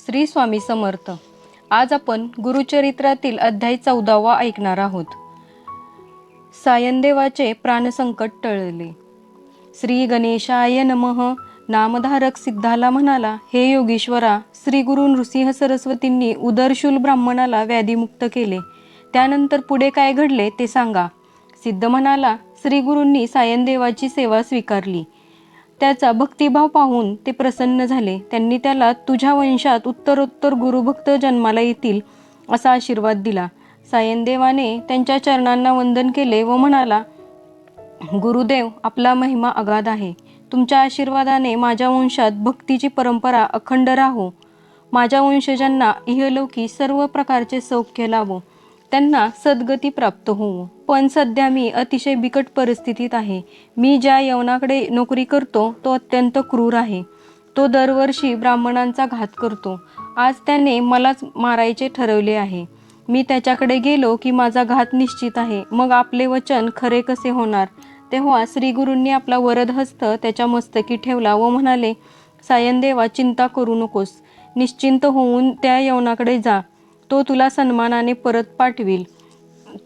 श्री स्वामी समर्थ. आज आपण गुरुचरित्रातील अध्याय 14वा ऐकणार आहोत. सायनदेवाचे प्राणसंकट टळले. श्री गणेशाय नमः. नामधारक सिद्धाला म्हणाला, हे योगीश्वरा, श्री गुरु नृसिंह सरस्वतींनी उदरशूल ब्राह्मणाला व्याधीमुक्त केले. त्यानंतर पुढे काय घडले ते सांगा. सिद्ध म्हणाला, श्री गुरूंनी सायनदेवाची सेवा स्वीकारली. त्याचा भक्तिभाव पाहून ते प्रसन्न झाले. त्यांनी त्याला तुझ्या वंशात उत्तरोत्तर गुरुभक्त जन्माला येतील असा आशीर्वाद दिला. सायनदेवाने त्यांच्या चरणांना वंदन केले व म्हणाला, गुरुदेव, आपला महिमा अगाध आहे. तुमच्या आशीर्वादाने माझ्या वंशात भक्तीची परंपरा अखंड राहो. माझ्या वंशजांना इहलौकी सर्व प्रकारचे सौख्य लाभो. त्यांना सद्गती प्राप्त होवो. पण सध्या मी अतिशय बिकट परिस्थितीत आहे. मी ज्या यवनाकडे नोकरी करतो तो अत्यंत क्रूर आहे. तो दरवर्षी ब्राह्मणांचा घात करतो. आज त्याने मलाच मारायचे ठरवले आहे. मी त्याच्याकडे गेलो की माझा घात निश्चित आहे. मग आपले वचन खरे कसे होणार? तेव्हा श्रीगुरूंनी आपला वरदहस्त त्याच्या मस्तकी ठेवला व म्हणाले, सायनदेवा, चिंता करू नकोस. निश्चिंत होऊन त्या यवनाकडे जा. तो तुला सन्मानाने परत पाठवील.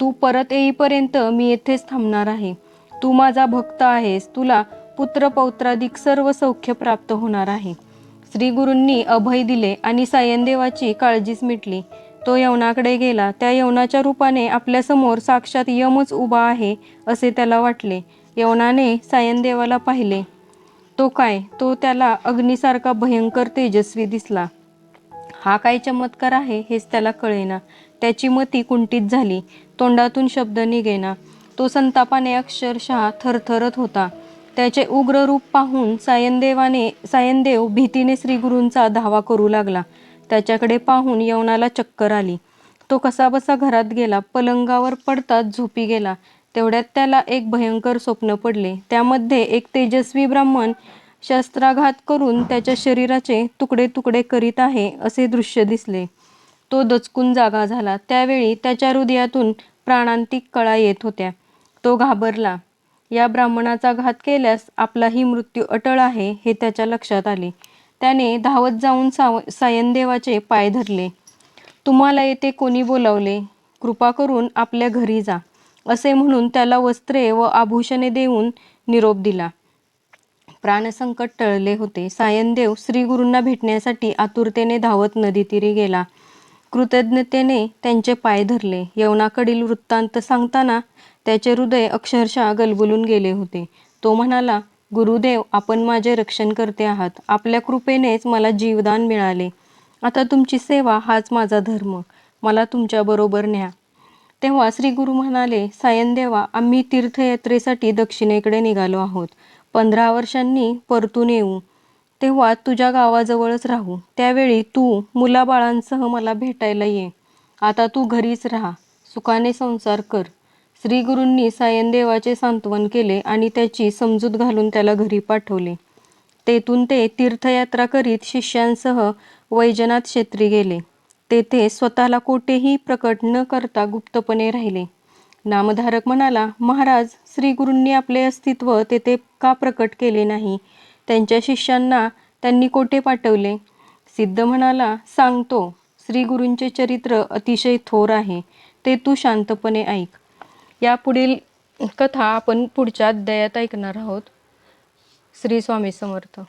तू परत येईपर्यंत मी येथेच थांबणार आहे. तू माझा भक्त आहेस. तुला पुत्र पौत्रादिक सर्व सौख्य प्राप्त होणार आहे. श्री गुरूंनी अभय दिले आणि सायनदेवाची काळजीच मिटली. तो यवनाकडे गेला. त्या यवनाच्या रूपाने आपल्यासमोर साक्षात यमच उभा आहे असे त्याला वाटले. यवनाने सायनदेवाला पाहिले. तो काय? तो त्याला अग्नीसारखा भयंकर तेजस्वी दिसला. हा काय चमत्कार आहे हेच त्याला कळेना. त्याची मती कुंठित झाली. तोंडातून शब्द निघेना. तो संतापाने अक्षरशः थरथरत होता. त्याचे उग्र रूप पाहून सायनदेव भीतीने श्रीगुरूंचा धावा करू लागला. त्याच्याकडे पाहून यवनाला चक्कर आली. तो कसाबसा घरात गेला. पलंगावर पडताच झोपी गेला. तेवढ्यात त्याला एक भयंकर स्वप्न पडले. त्यामध्ये एक तेजस्वी ब्राह्मण शस्त्राघात करून त्याच्या शरीराचे तुकडे तुकडे करीत आहे असे दृश्य दिसले. तो दचकून जागा झाला. त्यावेळी त्याच्या हृदयातून प्राणांतिक कळा येत होत्या. तो घाबरला. या ब्राह्मणाचा घात केल्यास आपलाही मृत्यू अटळ आहे हे त्याच्या लक्षात आले. त्याने धावत जाऊन सायनदेवाचे पाय धरले. तुम्हाला येथे कोणी बोलावले? कृपा करून आपल्या घरी जा असे म्हणून त्याला वस्त्रे व आभूषणे देऊन निरोप दिला. प्राणसंकट टळले होते. सायनदेव श्रीगुरूंना भेटण्यासाठी आतुरतेने धावत नदीतीरी गेला. कृतज्ञतेने त्यांचे पाय धरले. यवनाकडील वृत्तांत सांगताना त्याचे हृदय अक्षरशः गलबलून गेले होते. तो म्हणाला, गुरुदेव, आपण माझे रक्षण करते आहात. आपल्या कृपेनेच मला जीवदान मिळाले. आता तुमची सेवा हाच माझा धर्म. मला तुमच्याबरोबर न्या. तेव्हा श्री गुरु म्हणाले, सायनदेवा, आम्ही तीर्थयात्रेसाठी दक्षिणेकडे निघालो आहोत. 15 वर्षांनी परतून येऊ. तेव्हा तुझ्या गावाजवळच राहू. त्यावेळी तू मुलाबाळांसह मला भेटायला ये. आता तू घरीच राहा. सुखाने संसार कर. श्री गुरूंनी सायनदेवाचे सांत्वन केले आणि त्याची समजूत घालून त्याला घरी पाठवले. तेथून ते तीर्थयात्रा करीत शिष्यांसह वैजनाथ क्षेत्री गेले. तेथे स्वतःला कोठेही प्रकट न करता गुप्तपणे राहिले. नामधारक म्हणाला, महाराज, श्री गुरूंनी आपले अस्तित्व तेथे का प्रकट केले नाही? त्यांच्या शिष्यांना त्यांनी कोठे पाठवले? सिद्ध म्हणाला, सांगतो. श्री गुरूंचे चरित्र अतिशय थोर आहे. ते तू शांतपणे ऐक. या पुढील कथा आपण पुढच्या अध्यायात ऐकणार आहोत. श्री स्वामी समर्थ.